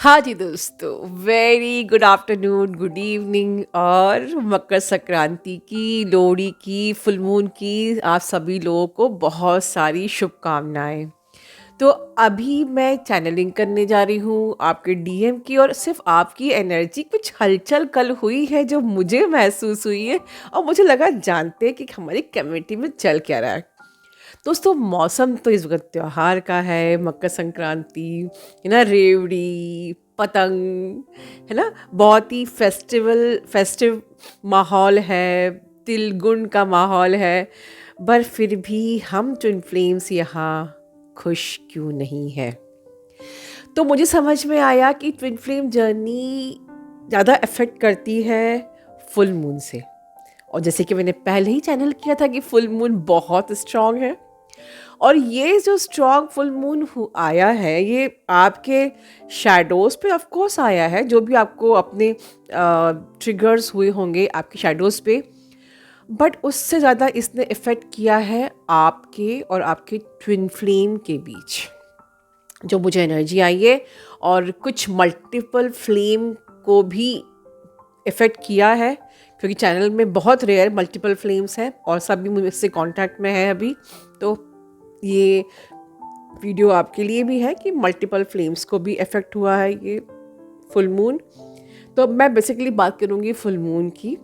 हाँ जी दोस्तों, very good afternoon, good evening और मकर संक्रांति की, लोहड़ी की, फुल मून की आप सभी लोगों को बहुत सारी शुभकामनाएं। तो अभी मैं चैनलिंग करने जा रही हूँ आपके डीएम की और सिर्फ आपकी एनर्जी कुछ हलचल कल हुई है जो मुझे महसूस हुई है और मुझे लगा जानते हैं कि हमारी कम्युनिटी में चल क्या रहा है। दोस्तों मौसम तो इस वक्त त्योहार का है, मकर संक्रांति है ना, रेवड़ी पतंग है ना, बहुत ही फेस्टिव माहौल है, तिलगुण का माहौल है। पर फिर भी हम ट्विन फ्लेम्स यहाँ खुश क्यों नहीं है। तो मुझे समझ में आया कि ट्विन फ्लेम जर्नी ज़्यादा अफेक्ट करती है फुल मून से। और जैसे कि मैंने पहले ही चैनल किया था कि फुल मून बहुत स्ट्रांग है और ये जो स्ट्रॉन्ग फुल मून आया है ये आपके शैडोज़ पे ऑफ कोर्स आया है, जो भी आपको अपने ट्रिगर्स हुए होंगे आपके शैडोज़ पे। बट उससे ज़्यादा इसने इफ़ेक्ट किया है आपके और आपके ट्विन फ्लेम के बीच जो मुझे एनर्जी आई है, और कुछ मल्टीपल फ्लेम को भी इफ़ेक्ट किया है क्योंकि चैनल में बहुत रेयर मल्टीपल फ्लेम्स हैं और सभी मुझसे कांटेक्ट में है अभी। तो ये वीडियो आपके लिए भी है कि मल्टीपल फ्लेम्स को भी इफ़ेक्ट हुआ है ये फुल मून। तो मैं बेसिकली बात करूँगी फुल मून की।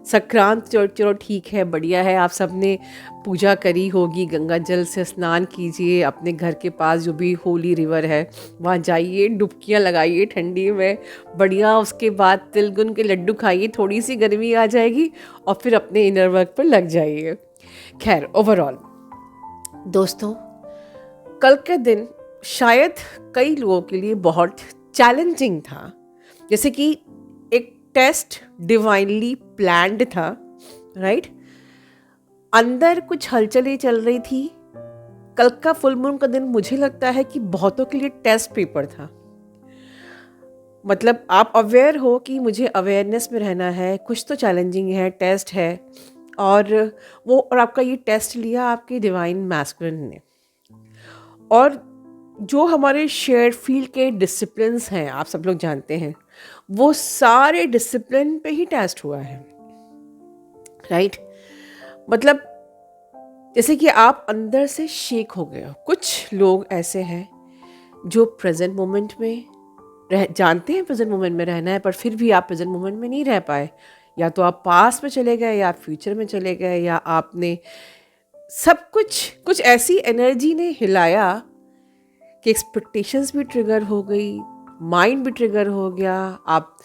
संक्रांत चलो ठीक है, बढ़िया है, आप सब ने पूजा करी होगी, गंगा जल से स्नान कीजिए, अपने घर के पास जो भी होली रिवर है वहाँ जाइए, डुबकियाँ लगाइए ठंडी में, बढ़िया। उसके बाद तिलगुन के लड्डू खाइए, थोड़ी सी गर्मी आ जाएगी और फिर अपने इनर वर्क पर लग जाइए। खैर ओवरऑल दोस्तों, कल के दिन शायद कई लोगों के लिए बहुत चैलेंजिंग था। जैसे कि एक टेस्ट डिवाइनली प्लान्ड था, राइट? अंदर कुछ हलचलें चल रही थी। कल का फुल मून का दिन मुझे लगता है कि बहुतों के लिए टेस्ट पेपर था। मतलब आप अवेयर हो कि मुझे अवेयरनेस में रहना है, कुछ तो चैलेंजिंग है, टेस्ट है। और आपका ये टेस्ट लिया आपके डिवाइन मैस्कुलिन ने। और जो हमारे शेयर फील्ड के डिसिप्लिन्स हैं, आप सब लोग जानते हैं, वो सारे डिसिप्लिन पे ही टेस्ट हुआ है, राइट? मतलब जैसे कि आप अंदर से शेक हो गए हो। कुछ लोग ऐसे हैं जो प्रेजेंट मोमेंट में जानते हैं प्रेजेंट मोमेंट में रहना है, पर फिर भी आप प्रेजेंट मोमेंट में नहीं रह पाए। या तो आप पास्ट में चले गए या आप फ्यूचर में चले गए, या आपने सब कुछ ऐसी एनर्जी ने हिलाया कि एक्सपेक्टेशंस भी ट्रिगर हो गई, माइंड भी ट्रिगर हो गया, आप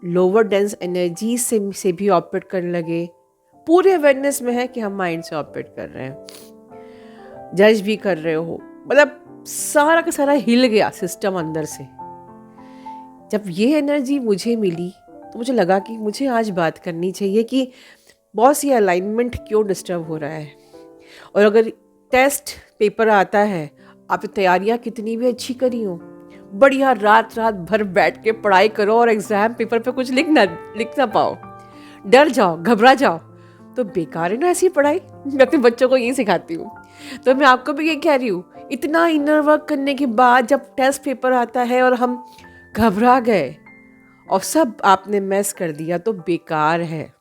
लोअर डेंस एनर्जी से भी ऑपरेट करने लगे। पूरे अवेयरनेस में है कि हम माइंड से ऑपरेट कर रहे हैं, जज भी कर रहे हो, मतलब सारा का सारा हिल गया सिस्टम अंदर से। जब ये एनर्जी मुझे मिली तो मुझे लगा कि मुझे आज बात करनी चाहिए कि बॉस ये अलाइनमेंट क्यों डिस्टर्ब हो रहा है। और अगर टेस्ट पेपर आता है, आप तैयारियां कितनी भी अच्छी करी हो, बढ़िया रात रात भर बैठ के पढ़ाई करो और एग्जाम पेपर पे कुछ लिख ना पाओ, डर जाओ, घबरा जाओ, तो बेकार है ना ऐसी पढ़ाई। मैं अपने बच्चों को यही सिखाती हूँ, तो मैं आपको भी ये कह रही हूँ, इतना इनर वर्क करने के बाद जब टेस्ट पेपर आता है और हम घबरा गए और सब आपने मैस कर दिया तो बेकार है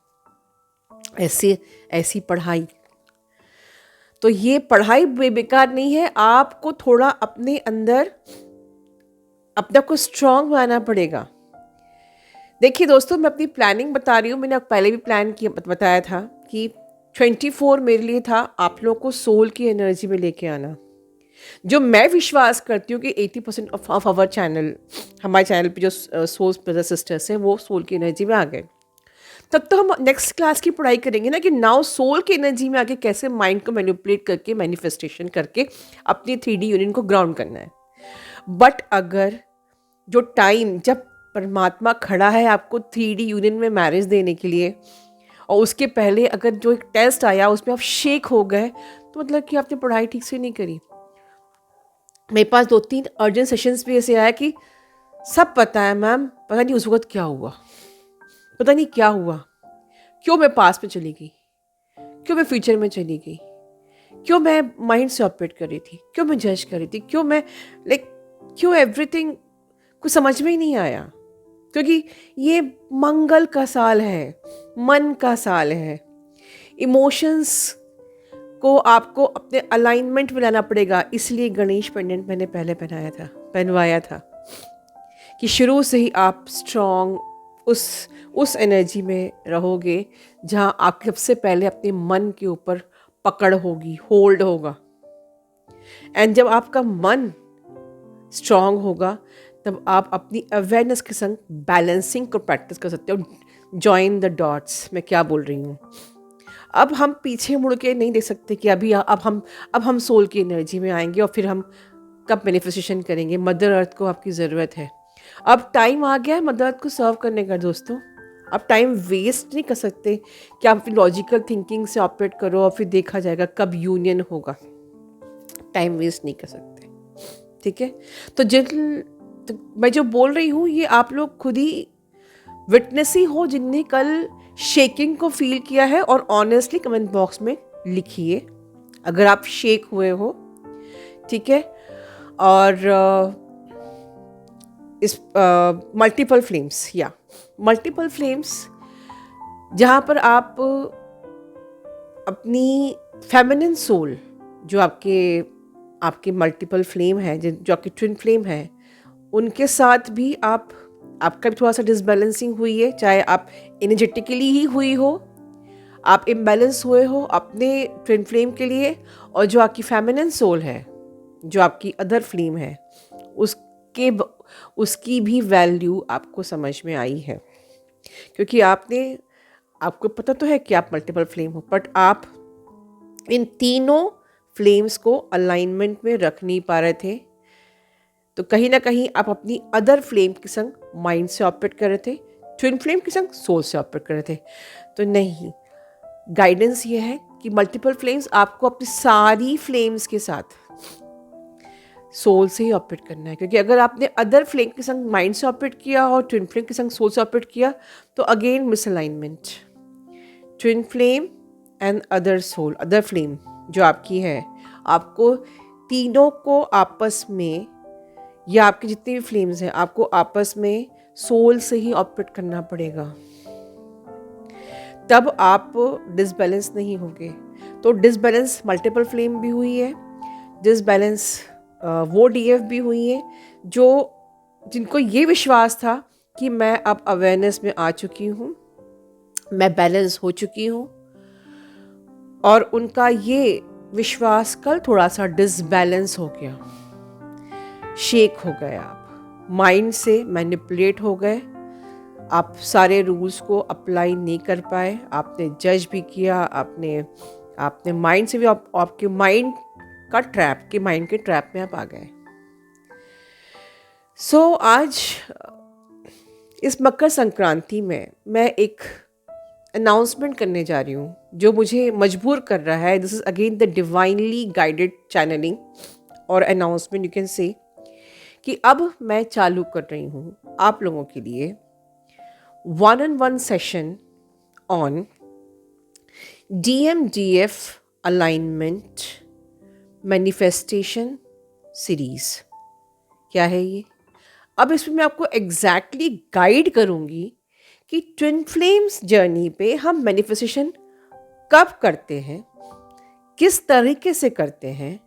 ऐसी ऐसी पढ़ाई। तो ये पढ़ाई बेकार नहीं है, आपको थोड़ा अपने अंदर अपने को स्ट्रांग बनाना पड़ेगा। देखिए दोस्तों, मैं अपनी प्लानिंग बता रही हूँ, मैंने पहले भी प्लान किया, बताया था कि 24 मेरे लिए था आप लोगों को सोल की एनर्जी में लेके आना। जो मैं विश्वास करती हूँ कि 80% ऑफ आवर चैनल, हमारे चैनल पे जो सोल्स ब्रदर सिस्टर्स हैं वो सोल की एनर्जी में आ गए। तब तो हम नेक्स्ट क्लास की पढ़ाई करेंगे ना कि नाउ सोल की एनर्जी में आके कैसे माइंड को मैनिपुलेट करके, मैनिफेस्टेशन करके अपनी 3D यूनियन को ग्राउंड करना है। बट अगर जो टाइम जब परमात्मा खड़ा है आपको 3D यूनियन में मैरिज देने के लिए, और उसके पहले अगर जो एक टेस्ट आया उसमें आप शेक हो गए, तो मतलब कि आपने पढ़ाई ठीक से नहीं करी। मेरे पास 2-3 अर्जेंट सेशंस भी ऐसे आया कि सब पता है मैम, पता नहीं उस वक्त क्या हुआ, पता नहीं क्या हुआ, क्यों मैं पास में चली गई, क्यों मैं फ्यूचर में चली गई, क्यों मैं माइंड से ऑपरेट कर रही थी, क्यों मैं जज कर रही थी, क्यों मैं क्यों एवरीथिंग कुछ समझ में ही नहीं आया, क्योंकि ये मंगल का साल है, मन का साल है। इमोशंस को आपको अपने अलाइनमेंट में लाना पड़ेगा। इसलिए गणेश पेंडेंट मैंने पहले पहनवाया था कि शुरू से ही आप स्ट्रॉन्ग उस एनर्जी में रहोगे जहाँ आप सबसे पहले अपने मन के ऊपर पकड़ होगी, होल्ड होगा। एंड जब आपका मन स्ट्रॉन्ग होगा तब आप अपनी अवेयरनेस के संग बैलेंसिंग को प्रैक्टिस कर सकते हो। जॉइन द डॉट्स, मैं क्या बोल रही हूँ। अब हम पीछे मुड़ के नहीं देख सकते कि अब हम सोल की एनर्जी में आएंगे और फिर हम कब मैनिफेस्टेशन करेंगे। मदर अर्थ को आपकी ज़रूरत है। अब टाइम आ गया है मदर अर्थ को सर्व करने का दोस्तों। अब टाइम वेस्ट नहीं कर सकते कि आप फिर लॉजिकल थिंकिंग से ऑपरेट करो और फिर देखा जाएगा कब यूनियन होगा। टाइम वेस्ट नहीं कर सकते, ठीक है। तो मैं जो बोल रही हूँ ये आप लोग खुद ही विटनेस ही हो जिनने कल शेकिंग को फील किया है, और ऑनेस्टली कमेंट बॉक्स में लिखिए अगर आप शेक हुए हो, ठीक है। और इस मल्टीपल फ्लेम्स जहाँ पर आप अपनी फेमिनिन सोल जो आपके मल्टीपल फ्लेम है, जो आपकी ट्विन फ्लेम है, उनके साथ भी आपका भी थोड़ा सा डिसबैलेंसिंग हुई है, चाहे आप एनर्जेटिकली ही हुई हो, आप इम्बैलेंस हुए हो अपने ट्विन फ्लेम के लिए, और जो आपकी फेमिनिन सोल है, जो आपकी अदर फ्लेम है, उसकी भी वैल्यू आपको समझ में आई है। क्योंकि आपको पता तो है कि आप मल्टीपल फ्लेम हो, बट आप इन तीनों फ्लेम्स को अलाइनमेंट में रख नहीं पा रहे थे। तो कहीं ना कहीं आप अपनी अदर फ्लेम के संग माइंड से ऑपरेट कर रहे थे, ट्विन फ्लेम के संग सोल से ऑपरेट कर रहे थे। तो नहीं, गाइडेंस ये है कि मल्टीपल फ्लेम्स आपको अपनी सारी फ्लेम्स के साथ सोल से ही ऑपरेट करना है। क्योंकि अगर आपने अदर फ्लेम के संग माइंड से ऑपरेट किया और ट्विन फ्लेम के संग सोल से ऑपरेट किया तो again misalignment. Twin flame and other flame जो आपकी है, आपको तीनों को आपस में, या आपके जितने भी फ्लेम्स हैं, आपको आपस में सोल से ही ऑपरेट करना पड़ेगा, तब आप डिसबैलेंस नहीं होंगे। तो डिसबैलेंस मल्टीपल फ्लेम भी हुई है, डिसबैलेंस वो डीएफ भी हुई है जिनको ये विश्वास था कि मैं अब अवेयरनेस में आ चुकी हूँ, मैं बैलेंस हो चुकी हूँ, और उनका ये विश्वास कल थोड़ा सा डिसबैलेंस हो गया, शेक हो गए, आप माइंड से मैनिपुलेट हो गए, आप सारे रूल्स को अप्लाई नहीं कर पाए, आपने जज भी किया, आपने माइंड से भी आपके माइंड के ट्रैप में आप आ गए। सो आज इस मकर संक्रांति में मैं एक अनाउंसमेंट करने जा रही हूँ जो मुझे मजबूर कर रहा है। This is again the divinely guided channeling और अनाउंसमेंट यू कैन से, कि अब मैं चालू कर रही हूँ आप लोगों के लिए 1-on-1 session on DMDF alignment manifestation series. क्या है ये? अब इसमें मैं आपको एग्जैक्टली गाइड करूँगी कि ट्विन फ्लेम्स जर्नी पे हम मैनिफेस्टेशन कब करते हैं, किस तरीके से करते हैं,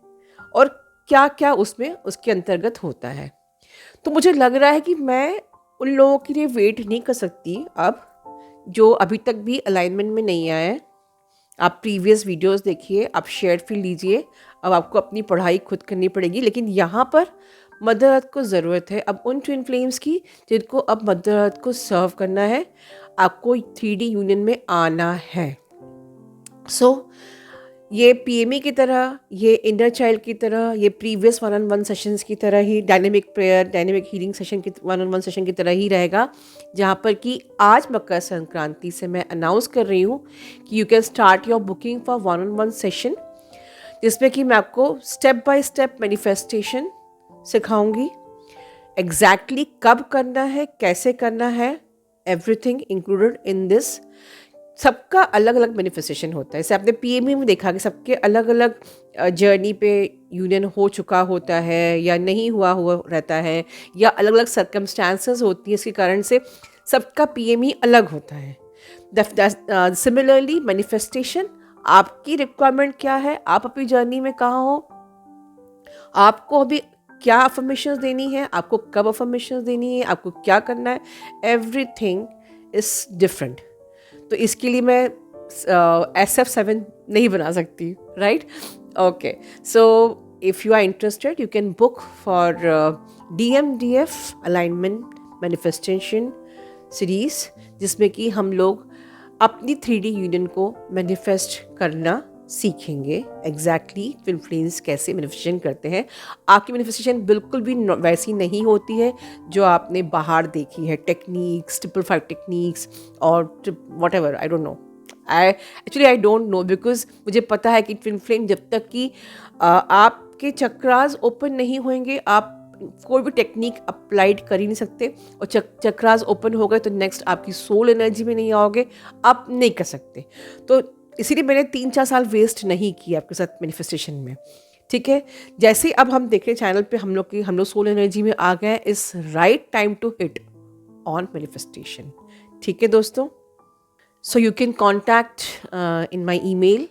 और क्या क्या उसके अंतर्गत होता है। तो मुझे लग रहा है कि मैं उन लोगों के लिए वेट नहीं कर सकती अब जो अभी तक भी अलाइनमेंट में नहीं आए हैं। आप प्रीवियस वीडियोस देखिए, आप शेयर फील लीजिए। अब आपको अपनी पढ़ाई खुद करनी पड़ेगी, लेकिन यहाँ पर मदर अर्थ को ज़रूरत है अब उन ट्विन फ्लेम्स की जिनको अब मदर अर्थ को सर्व करना है। आपको 3D यूनियन में आना है। सो ये PME की तरह, ये इनर चाइल्ड की तरह, ये प्रीवियस 1-on-1 सेशंस की तरह ही, dynamic prayer, dynamic healing session की 1-on-1 सेशन की तरह ही रहेगा, जहाँ पर कि आज मकर संक्रांति से मैं अनाउंस कर रही हूँ कि you can start your booking for 1-on-1 session, जिसमें कि मैं आपको स्टेप बाय स्टेप मैनिफेस्टेशन सिखाऊंगी। एग्जैक्टली कब करना है, कैसे करना है, एवरीथिंग इंक्लूडेड इन दिस, सबका अलग अलग मैनिफेस्टेशन होता है। जैसे आपने पीएमई में देखा कि सबके अलग अलग जर्नी पे यूनियन हो चुका होता है या नहीं हुआ हुआ रहता है, या अलग अलग सर्कमस्टांसेस होती हैं, इसके कारण से सबका पीएमई अलग होता है। सिमिलरली मैनिफेस्टेशन, आपकी रिक्वायरमेंट क्या है, आप अपनी जर्नी में कहाँ हो, आपको अभी क्या अफर्मेशंस देनी है, आपको कब अफर्मेशंस देनी है, आपको क्या करना है, एवरीथिंग इज डिफरेंट। तो इसके लिए मैं SF7 नहीं बना सकती, right? Okay, so if you are interested you can book for DMDF alignment manifestation series, जिसमें कि हम लोग अपनी 3D यूनियन को मैनिफेस्ट करना सीखेंगे। एग्जैक्टली ट्विन फ्लेम्स कैसे मैनिफेस्टेशन करते हैं। आपकी मैनिफेस्टेशन बिल्कुल भी वैसी नहीं होती है जो आपने बाहर देखी है, टेक्निक्स, 555 टेक्निक्स और what ever, I don't know. I don't know, because मुझे पता है कि ट्विन फ्लेम जब तक कि आपके चक्रास ओपन नहीं होंगे, आप कोई भी टेक्निक अप्लाइड कर ही नहीं सकते। और चक्रास ओपन हो गए तो नेक्स्ट आपकी सोल एनर्जी में नहीं आओगे, आप नहीं कर सकते। तो इसीलिए मैंने 3-4 साल वेस्ट नहीं किया आपके साथ मैनिफेस्टेशन में, ठीक है। जैसे अब हम देख रहे हैं चैनल पे हम लोग सोल एनर्जी में आ गए, इस right time to hit on manifestation, ठीक है दोस्तों। So you can contact in my email,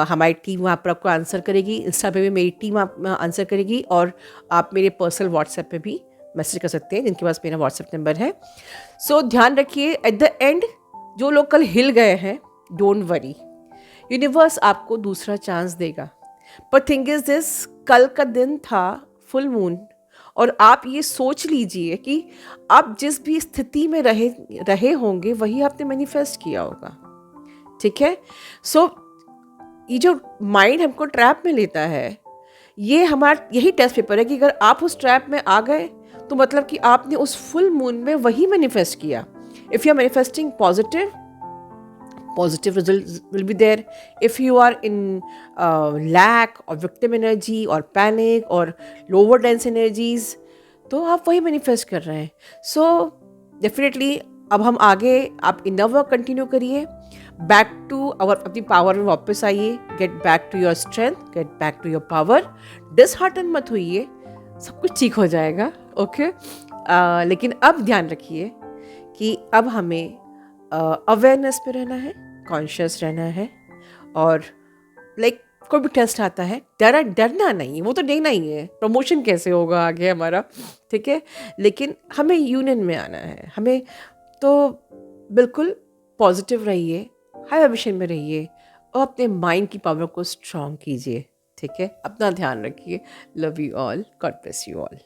हमारी टीम वहाँ पर आपको आंसर करेगी। इंस्टा पे भी मेरी टीम आप आंसर करेगी, और आप मेरे पर्सनल व्हाट्सएप पे भी मैसेज कर सकते हैं जिनके पास मेरा व्हाट्सएप नंबर है। सो ध्यान रखिए, एट द एंड जो लोग कल हिल गए हैं, डोंट वरी, यूनिवर्स आपको दूसरा चांस देगा। पर थिंग इज दिस, कल का दिन था फुल मून, और आप ये सोच लीजिए कि आप जिस भी स्थिति में रहे होंगे वही आपने मैनिफेस्ट किया होगा, ठीक है। सो ये जो माइंड हमको ट्रैप में लेता है, ये हमारा यही टेस्ट पेपर है कि अगर आप उस ट्रैप में आ गए तो मतलब कि आपने उस फुल मून में वही मैनिफेस्ट किया। If you are manifesting positive results will be there. If you are in lack or victim energy or panic or lower dense energies, तो आप वही मैनिफेस्ट कर रहे हैं। सो डेफिनेटली अब हम आगे, आप इनर वर्क कंटिन्यू करिए, बैक टू अपनी पावर में वापस आइए, get back to your strength, get back to your power. Dishearten मत होइए, सब कुछ ठीक हो जाएगा, ओके। लेकिन अब ध्यान रखिए कि अब हमें अवेयरनेस पे रहना है, कॉन्शियस रहना है, और लाइक कोई भी टेस्ट आता है डरना नहीं, वो तो देना ही है, प्रमोशन कैसे होगा आगे हमारा, ठीक है। लेकिन हमें यूनियन में आना है, हमें तो बिल्कुल पॉजिटिव रहिए, हाई वाइब्रेशन में रहिए, और अपने माइंड की पावर को स्ट्रॉन्ग कीजिए, ठीक है। अपना ध्यान रखिए। Love you all, God bless you all.